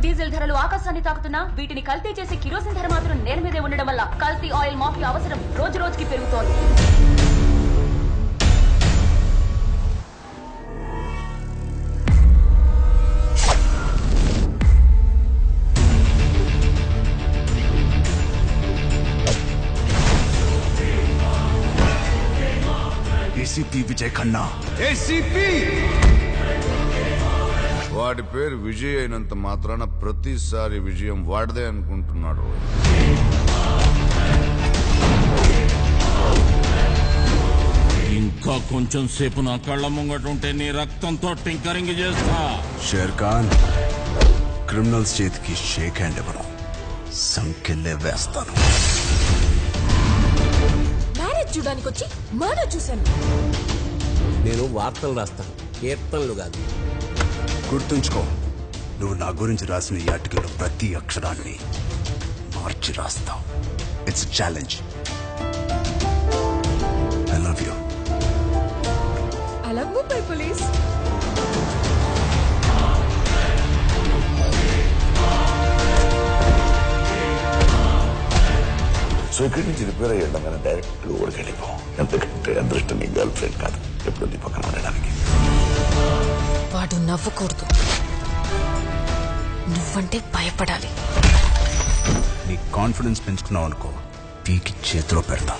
Diesel ధరలు ఆకాశాన్ని తాకుతున్నా వీటిని కల్తీ చేసి కిరోసిన్ ధర మాత్రం నేల మీదే ఉండడం వల్ల కల్తీ ఆయిల్ మాఫియా అవసరం రోజు రోజుకి పెరుగుతోంది. ఏసీపీ విజయ్ ఖన్నా. ఏసీపీ వాడి పేరు విజయ్ అయినంత మాత్రాన ప్రతిసారి విజయం వాడదే అనుకుంటున్నాడు. ఇంకా కొంచెం సేపు నా కళ్ళ ముంగట ఉంటే నీ రక్తంతో టింకరింగ్ చేస్తా. షేర్ ఖాన్ క్రిమినల్స్ చేతికి షేక్ హ్యాండ్ ఇవ్వడం, సంకెళ్ళే వేస్తాను. మ్యారేజ్ చూడడానికి వచ్చి మర్డర్ చూశాను. నేను వార్తలు రాస్తాను, కీర్తనలు కాదు. గుర్తుంచుకో, నువ్వు నా గురించి రాసిన ఈ ఆర్టికల్ ప్రతి అక్షరాన్ని మార్చి రాస్తావు. It's challenge. I love you. I love Mumbai police. So ఇక్కడి నుంచి రిపేర్ అయ్యడం డైరెక్ట్ ఊరికెళ్ళిపో. ఎందుకంటే అదృష్టం నీ గర్ల్ ఫ్రెండ్ కాదు, ఎప్పుడు నీ పక్కన ఉండడానికి. వాడు నవ్వకూడదు, నువ్వంటే భయపడాలి. నీ కాన్ఫిడెన్స్ పెంచుకున్నావు అనుకో, పీకి చేతిలో పెడతా.